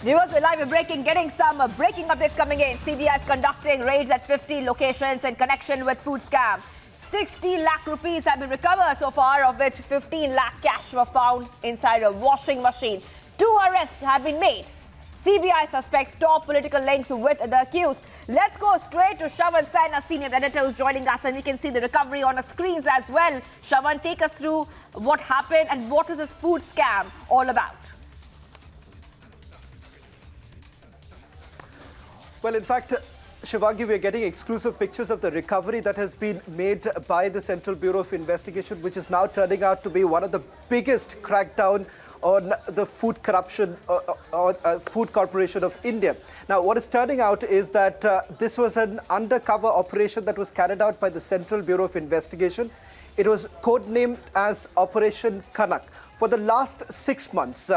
Viewers, we're live, getting some breaking updates coming in. CBI is conducting raids at 50 locations in connection with food scam. 60 lakh rupees have been recovered so far, of which 15 lakh cash were found inside a washing machine. 2 arrests have been made. CBI suspects top political links with the accused. Let's go straight to Shravan Sain, our senior editor, who's joining us, and we can see the recovery on our screens as well. Shravan, take us through what happened and what is this food scam all about? Well, in fact, Shivangi, we are getting exclusive pictures of the recovery that has been made by the Central Bureau of Investigation, which is now turning out to be one of the biggest crackdown on the food corruption Food Corporation of India. Now, what is turning out is that this was an undercover operation that was carried out by the Central Bureau of Investigation. It was codenamed as Operation Kanak. For the last 6 months,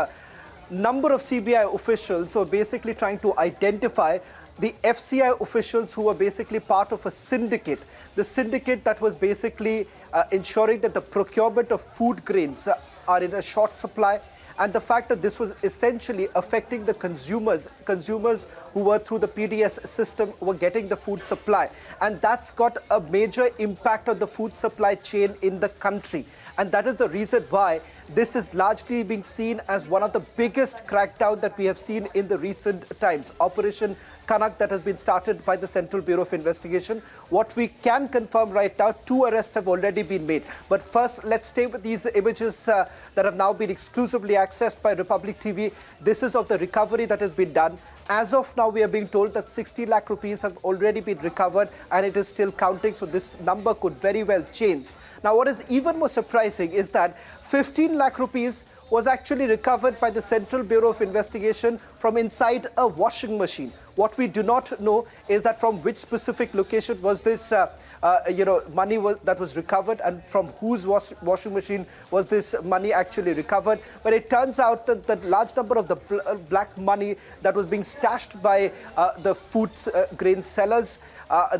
number of CBI officials were basically trying to identify the FCI officials who were basically part of a syndicate. The syndicate that was basically ensuring that the procurement of food grains are in a short supply, and the fact that this was essentially affecting the consumers who were through the PDS system were getting the food supply. And that's got a major impact on the food supply chain in the country. And that is the reason why this is largely being seen as one of the biggest crackdown that we have seen in the recent times. Operation Kanak that has been started by the Central Bureau of Investigation. What we can confirm right now, 2 arrests have already been made. But first, let's stay with these images that have now been exclusively accessed by Republic TV. This is of the recovery that has been done. As of now, we are being told that 60 lakh rupees have already been recovered and it is still counting. So this number could very well change. Now, what is even more surprising is that 15 lakh rupees was actually recovered by the Central Bureau of Investigation from inside a washing machine. What we do not know is that from which specific location was this money that was recovered, and from whose washing machine was this money actually recovered. But it turns out that the large number of the black money that was being stashed by the food grain sellers,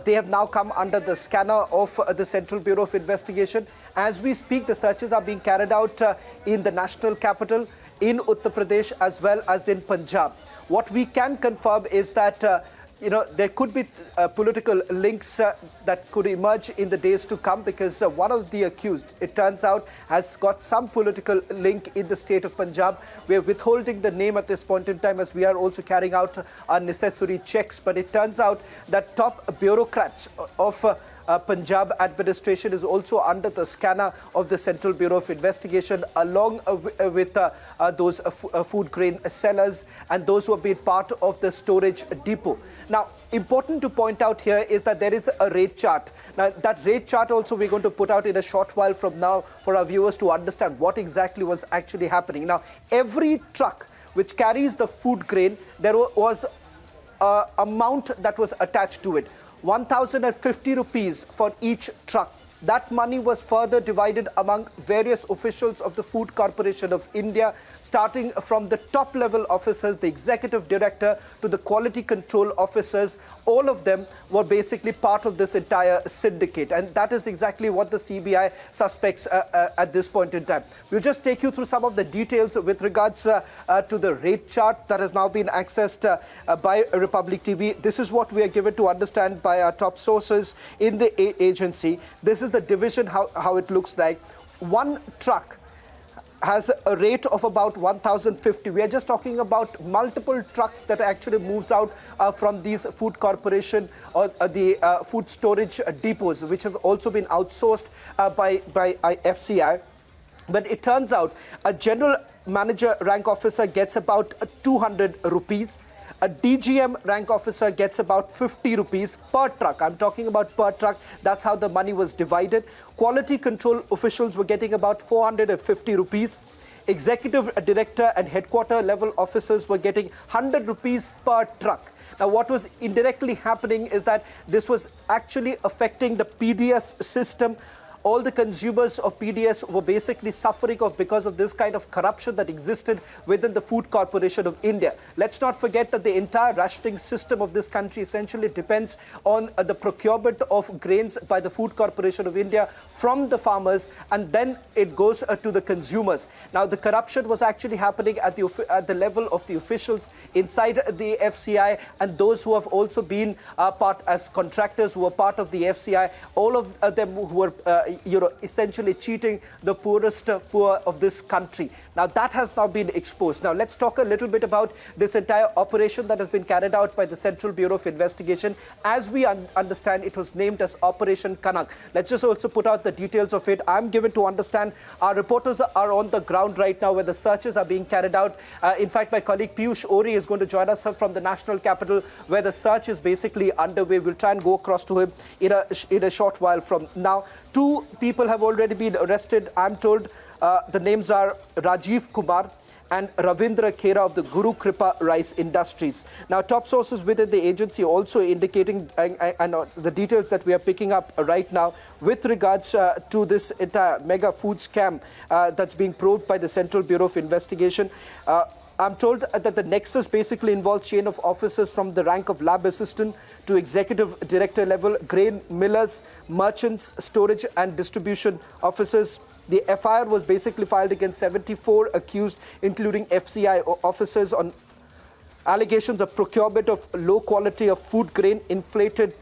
they have now come under the scanner of the Central Bureau of Investigation. As we speak, the searches are being carried out in the national capital, in Uttar Pradesh, as well as in Punjab. What we can confirm is that there could be political links that could emerge in the days to come, because one of the accused, it turns out, has got some political link in the state of Punjab. We are withholding the name at this point in time as we are also carrying out our necessary checks. But it turns out that top bureaucrats of Punjab administration is also under the scanner of the Central Bureau of Investigation, along with those food grain sellers and those who have been part of the storage depot. Now, important to point out here is that there is a rate chart. Now, that rate chart also we're going to put out in a short while from now for our viewers to understand what exactly was actually happening. Now, every truck which carries the food grain, there was an amount that was attached to it. 1,050 rupees for each truck. That money was further divided among various officials of the Food Corporation of India, starting from the top level officers, the executive director, to the quality control officers. All of them were basically part of this entire syndicate. And that is exactly what the CBI suspects at this point in time. We'll just take you through some of the details with regards to the rate chart that has now been accessed by Republic TV. This is what we are given to understand by our top sources in the agency. This is the division, how it looks like. One truck has a rate of about 1,050. We are just talking about multiple trucks that actually moves out from these food corporation or the food storage depots, which have also been outsourced by FCI. But it turns out a general manager rank officer gets about 200 rupees. A DGM rank officer gets about 50 rupees per truck. I'm talking about per truck. That's how the money was divided. Quality control officials were getting about 450 rupees. Executive director and headquarter level officers were getting 100 rupees per truck. Now, what was indirectly happening is that this was actually affecting the PDS system all the consumers of PDS were basically suffering because of this kind of corruption that existed within the Food Corporation of India. Let's not forget that the entire rationing system of this country essentially depends on the procurement of grains by the Food Corporation of India from the farmers, and then it goes to the consumers. Now, the corruption was actually happening at the level of the officials inside the FCI and those who have also been part as contractors who were part of the FCI. All of them who were, essentially cheating the poorest poor of this country. Now, that has now been exposed. Now, let's talk a little bit about this entire operation that has been carried out by the Central Bureau of Investigation. As we understand, it was named as Operation Kanak. Let's just also put out the details of it. I'm given to understand our reporters are on the ground right now where the searches are being carried out. In fact, my colleague Piyush Ori is going to join us from the national capital where the search is basically underway. We'll try and go across to him in a short while from now. 2 people have already been arrested, I'm told. The names are Rajiv Kumar and Ravindra Khera of the Guru Kripa Rice Industries. Now, top sources within the agency also indicating and the details that we are picking up right now with regards to this entire mega food scam that's being probed by the Central Bureau of Investigation. I'm told that the nexus basically involves chain of officers from the rank of lab assistant to executive director level, grain millers, merchants, storage and distribution officers. The FIR was basically filed against 74 accused, including FCI officers, on allegations of procurement of low quality of food grain, inflated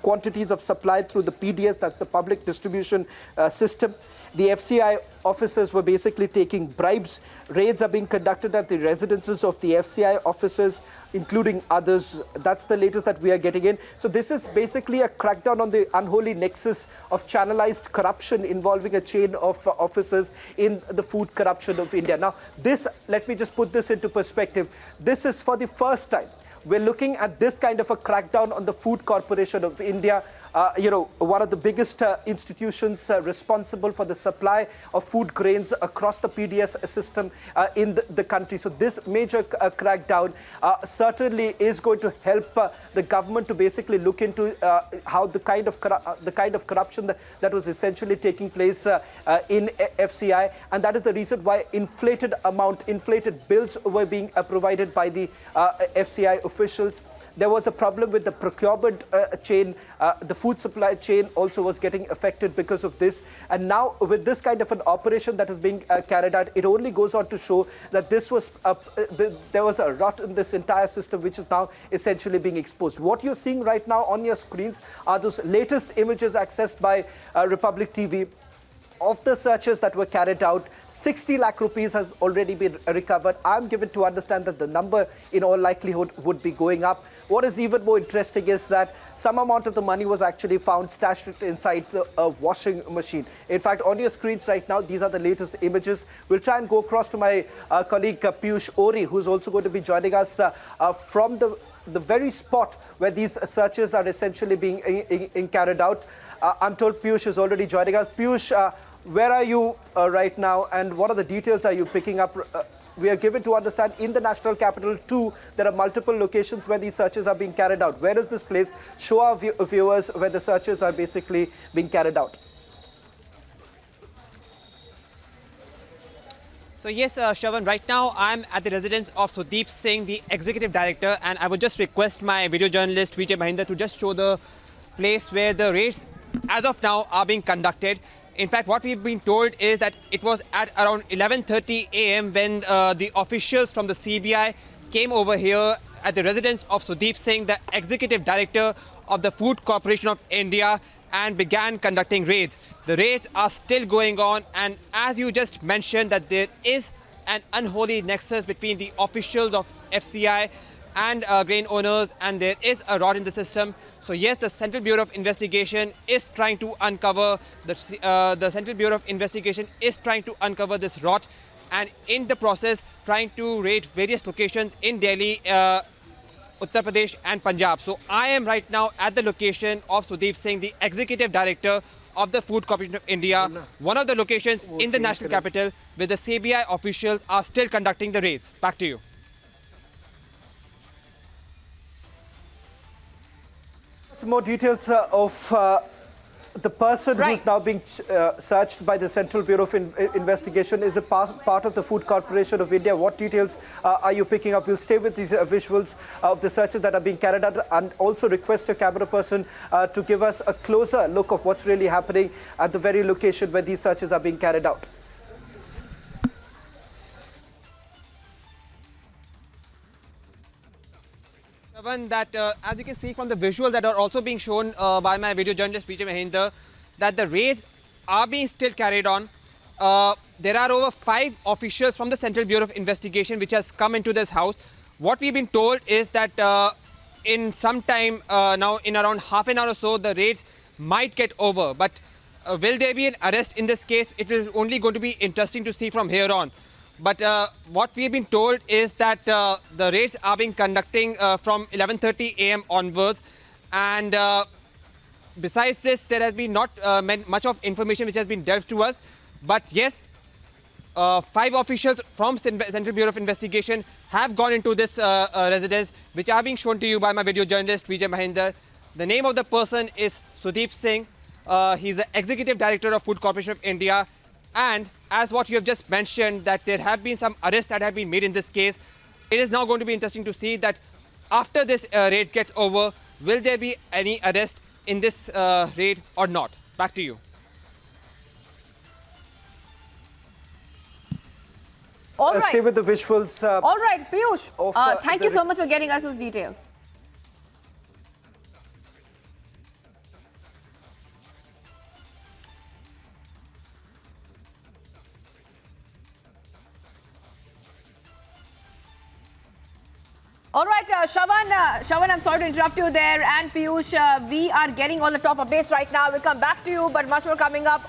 quantities of supply through the PDS, that's the public distribution system. The FCI officers were basically taking bribes. Raids are being conducted at the residences of the FCI officers, including others. That's the latest that we are getting in. So this is basically a crackdown on the unholy nexus of channelized corruption involving a chain of officers in the food corruption of India. Now, this, let me just put this into perspective. This is for the first time we're looking at this kind of a crackdown on the Food Corporation of India. One of the biggest institutions responsible for the supply of food grains across the PDS system in the country. So this major crackdown certainly is going to help the government to basically look into how the kind of corruption that was essentially taking place in FCI, and that is the reason why inflated bills were being provided by the FCI officials. There was a problem with the procurement chain. The food supply chain also was getting affected because of this. And now with this kind of an operation that is being carried out, it only goes on to show that this was there was a rot in this entire system, which is now essentially being exposed. What you're seeing right now on your screens are those latest images accessed by Republic TV. Of the searches that were carried out, 60 lakh rupees has already been recovered. I'm given to understand that the number in all likelihood would be going up. What is even more interesting is that some amount of the money was actually found stashed inside the washing machine. In fact, on your screens right now, these are the latest images. We'll try and go across to my colleague Piyush Ori, who's also going to be joining us from the very spot where these searches are essentially being carried out. I'm told Piyush is already joining us. Piyush, where are you right now, and what are the details are you picking up? We are given to understand in the national capital too, there are multiple locations where these searches are being carried out. Where is this place? Show our viewers where the searches are basically being carried out. So yes, Shravan, right now I'm at the residence of Sudeep Singh, the Executive Director, and I would just request my video journalist Vijay Mahinda to just show the place where the raids as of now are being conducted. In fact, what we've been told is that it was at around 11:30 a.m. when the officials from the CBI came over here at the residence of Sudeep Singh, the Executive Director of the Food Corporation of India, and began conducting raids. The raids are still going on, and as you just mentioned, that there is an unholy nexus between the officials of FCI and grain owners, and there is a rot in the system. So yes, the Central Bureau of Investigation is trying to uncover the Central Bureau of Investigation is trying to uncover this rot, and in the process trying to raid various locations in Delhi, Uttar Pradesh and Punjab. So I am right now at the location of Sudeep Singh, the Executive Director of the Food Corporation of India, one of the locations in the national capital where the CBI officials are still conducting the raids. Back to you. Some more details of the person Right. who's now being searched by the Central Bureau of Investigation is a part of the Food Corporation of India. What details are you picking up? We'll stay with these visuals of the searches that are being carried out, and also request a camera person to give us a closer look of what's really happening at the very location where these searches are being carried out. That as you can see from the visuals that are also being shown by my video journalist Vijay Mahinder, that the raids are being still carried on. There are over 5 officials from the Central Bureau of Investigation which has come into this house. What we've been told is that in some time now, in around half an hour or so, the raids might get over. But will there be an arrest in this case? It is only going to be interesting to see from here on. But what we've been told is that the raids are being conducting from 11:30 a.m. onwards. And besides this, there has been not much of information which has been delved to us. But yes, 5 officials from Central Bureau of Investigation have gone into this residence, which are being shown to you by my video journalist Vijay Mahinder. The name of the person is Sudeep Singh. He's the Executive Director of Food Corporation of India. And as what you have just mentioned, that there have been some arrests that have been made in this case, it is now going to be interesting to see that after this raid gets over, will there be any arrest in this raid or not? Back to you. All right. Stay with the visuals. All right, Piyush. Thank you the- so much for getting us those details. All right, Shravan, I'm sorry to interrupt you there. And Piyush, we are getting all the top updates right now. We'll come back to you, but much more coming up.